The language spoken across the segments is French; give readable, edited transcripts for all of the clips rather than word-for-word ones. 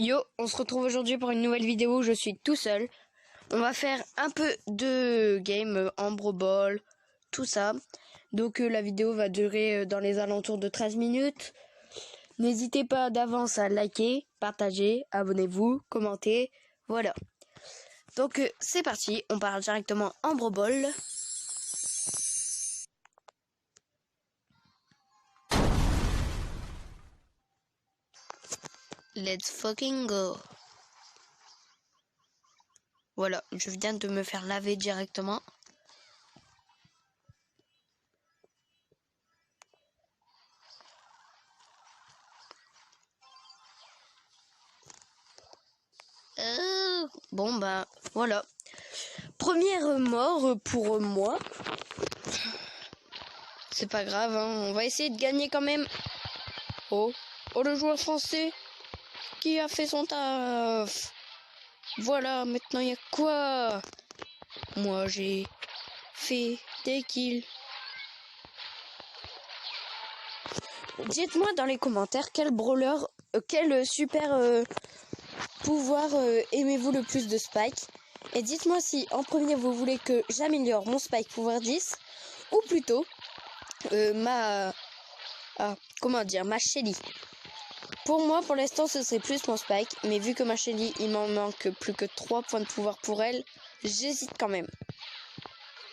Yo, on se retrouve aujourd'hui pour une nouvelle vidéo, je suis tout seul. On va faire un peu de game, Ambre Ball, tout ça. Donc la vidéo va durer dans les alentours de 13 minutes. N'hésitez pas d'avance à liker, partager, abonnez-vous, commentez, voilà. Donc c'est parti, on part directement Ambre Ball. Let's fucking go. Voilà, je viens de me faire laver directement. Bon bah voilà. Première mort pour moi. C'est pas grave, hein. On va essayer de gagner quand même. Oh le joueur français qui a fait son taf. Voilà, maintenant il y a quoi? Moi j'ai fait des kills. Dites-moi dans les commentaires quel brawler, quel super pouvoir aimez-vous le plus de Spike. Et dites-moi si en premier vous voulez que j'améliore mon Spike pouvoir 10 ou plutôt ma Shelly. Pour moi, pour l'instant, ce serait plus mon Spike, mais vu que ma Shelly, il m'en manque plus que 3 points de pouvoir pour elle, j'hésite quand même.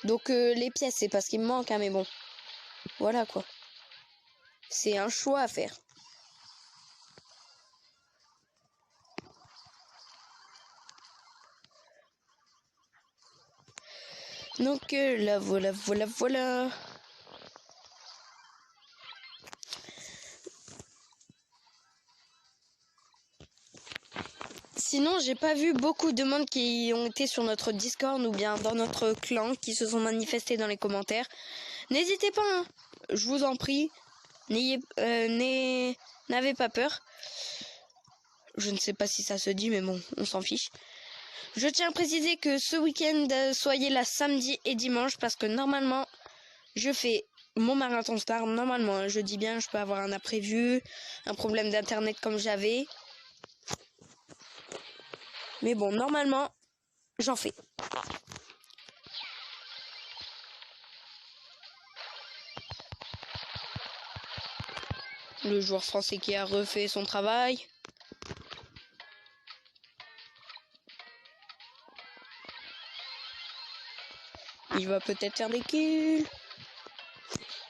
Donc les pièces, c'est parce qu'il me manque, hein, mais bon. Voilà quoi. C'est un choix à faire. Donc là, voilà. Sinon, j'ai pas vu beaucoup de monde qui ont été sur notre Discord ou bien dans notre clan qui se sont manifestés dans les commentaires. N'hésitez pas, hein, je vous en prie, n'avez pas peur. Je ne sais pas si ça se dit, mais bon, on s'en fiche. Je tiens à préciser que ce week-end, soyez là samedi et dimanche parce que normalement, je fais mon marathon star. Normalement, je dis bien, je peux avoir un imprévu, un problème d'internet comme j'avais. Mais bon, normalement, j'en fais. Le joueur français qui a refait son travail. Il va peut-être faire des kills.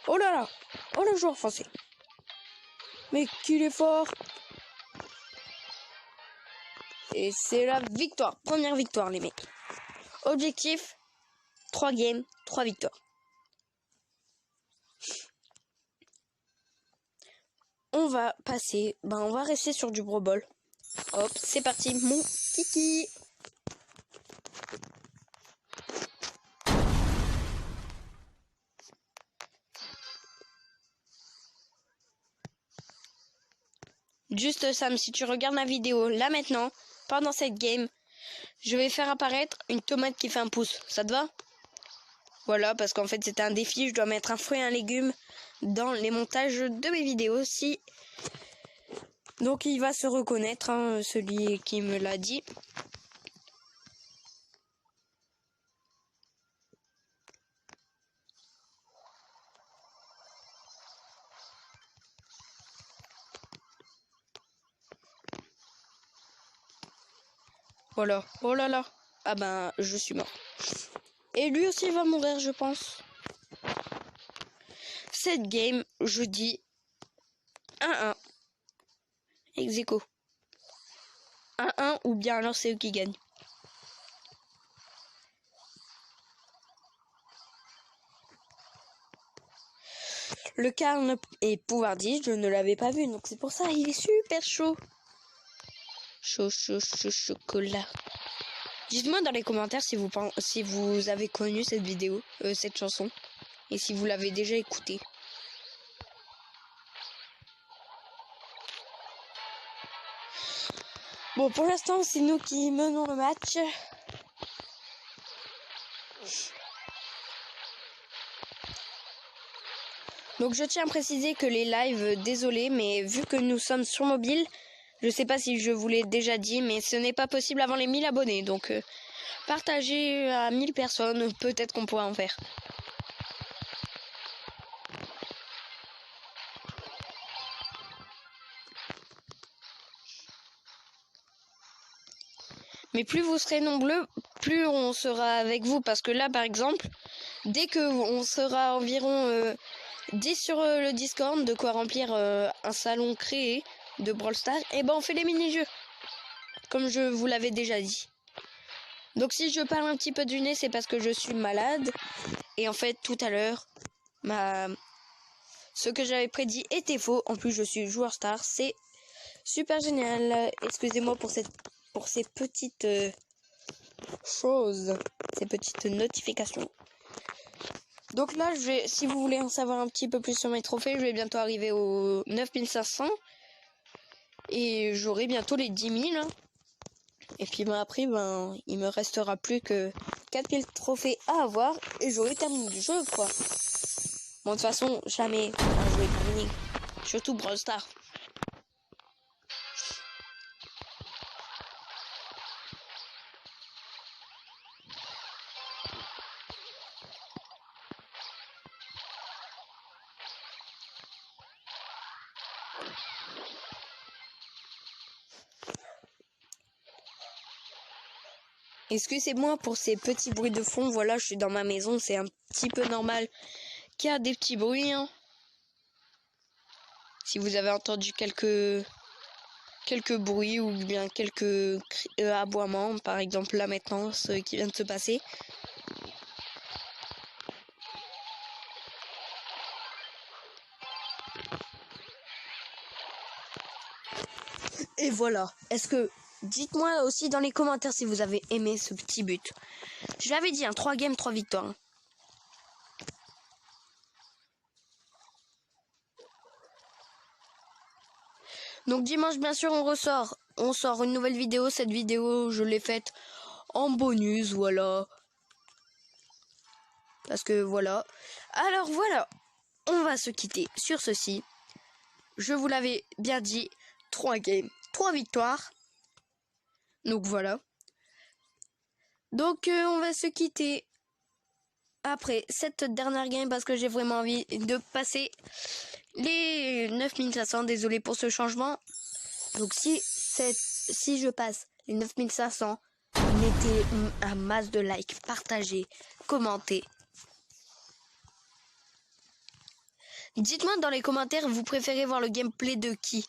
Oh là là. Oh le joueur français. Mais qu'il est fort. Et c'est la victoire. Première victoire les mecs. Objectif 3 games, 3 victoires. On va passer. On va rester sur du Brawl Ball. Hop, c'est parti. Mon kiki. Juste Sam, si tu regardes ma vidéo là maintenant, pendant cette game, je vais faire apparaître une tomate qui fait un pouce. Ça te va? Voilà, parce qu'en fait c'était un défi, je dois mettre un fruit et un légume dans les montages de mes vidéos aussi. Donc il va se reconnaître, hein, celui qui me l'a dit. Voilà, oh là là. Ah ben, je suis mort. Et lui aussi va mourir, je pense. Cette game, je dis 1-1. Ex-aequo. 1-1 ou bien alors c'est eux qui gagnent. Le carne et pouvoir 10, je ne l'avais pas vu, donc c'est pour ça, il est super chaud. Chaud, chocolat. Dites-moi dans les commentaires si vous avez connu cette vidéo, cette chanson, et si vous l'avez déjà écoutée. Bon, pour l'instant, c'est nous qui menons le match. Donc je tiens à préciser que les lives, désolé, mais vu que nous sommes sur mobile, Je sais pas si je vous l'ai déjà dit, mais ce n'est pas possible avant les 1000 abonnés. Donc, partagez à 1000 personnes, peut-être qu'on pourra en faire. Mais plus vous serez nombreux, plus on sera avec vous. Parce que là, par exemple, dès que on sera environ 10 sur le Discord, de quoi remplir un salon créé de Brawl Stars, et ben on fait les mini-jeux. Comme je vous l'avais déjà dit. Donc si je parle un petit peu du nez, c'est parce que je suis malade. Et en fait, tout à l'heure, ce que j'avais prédit était faux. En plus, je suis joueur star. C'est super génial. Excusez-moi pour ces petites choses, ces petites notifications. Donc là, si vous voulez en savoir un petit peu plus sur mes trophées, je vais bientôt arriver aux 9500. Et j'aurai bientôt les 10 000. Hein. Et puis après, il me restera plus que 4000 trophées à avoir. Et j'aurai terminé le jeu, quoi. Bon, de toute façon, jamais un jeu est terminé. Surtout Brawl Stars. Excusez-moi pour ces petits bruits de fond. Voilà, je suis dans ma maison. C'est un petit peu normal qu'il y a des petits bruits. Hein. Si vous avez entendu quelques bruits ou bien quelques aboiements, par exemple là maintenant, ce qui vient de se passer. Et voilà. Dites-moi aussi dans les commentaires si vous avez aimé ce petit but. Je l'avais dit, 3 games, 3 victoires. Donc dimanche, bien sûr, on sort une nouvelle vidéo. Cette vidéo, je l'ai faite en bonus, voilà. Parce que voilà. Alors voilà, on va se quitter sur ceci. Je vous l'avais bien dit, 3 games, 3 victoires. Donc voilà. Donc on va se quitter après cette dernière game parce que j'ai vraiment envie de passer les 9500. Désolé pour ce changement. Donc si je passe les 9500, mettez un masse de likes, partagez, commentez. Dites-moi dans les commentaires, vous préférez voir le gameplay de qui?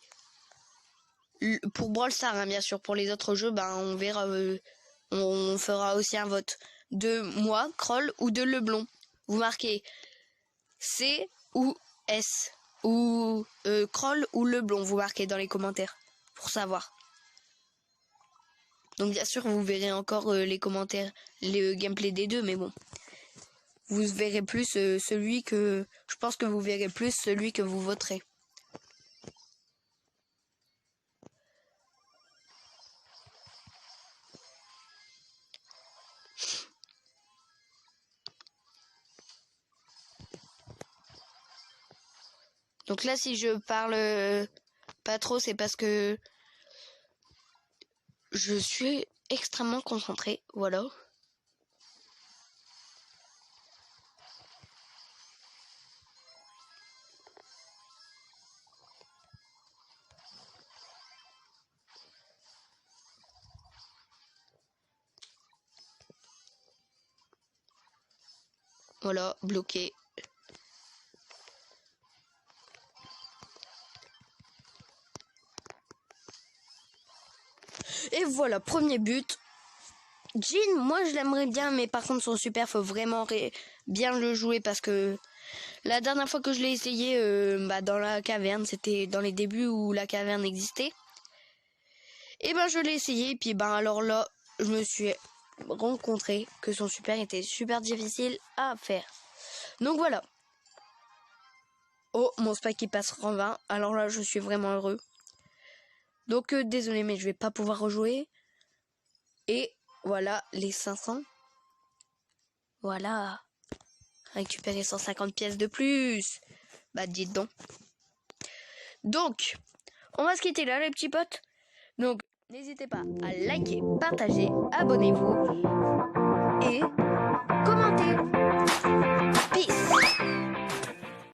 Pour Brawl Stars, hein, bien sûr. Pour les autres jeux, on verra. On fera aussi un vote. De moi, Kroll, ou de Leblon. Vous marquez C ou S. Ou Kroll ou Leblon. Vous marquez dans les commentaires. Pour savoir. Donc bien sûr, vous verrez encore les commentaires, les gameplays des deux. Mais bon. Vous verrez plus celui que... Je pense que vous verrez plus celui que vous voterez. Donc là, si je parle pas trop, c'est parce que je suis extrêmement concentrée. Voilà. Voilà, bloqué. Et voilà, premier but. Jean, moi je l'aimerais bien, mais par contre son super, faut vraiment bien le jouer parce que la dernière fois que je l'ai essayé dans la caverne, c'était dans les débuts où la caverne existait. Et je l'ai essayé, et puis alors là, je me suis rencontré que son super était super difficile à faire. Donc voilà. Oh, mon spike qui passe en 20. Alors là, je suis vraiment heureux. Donc désolé, mais je vais pas pouvoir rejouer. Et voilà les 500. Voilà. Récupérer 150 pièces de plus. Dites donc. Donc, on va se quitter là, les petits potes. Donc, n'hésitez pas à liker, partager, abonnez-vous et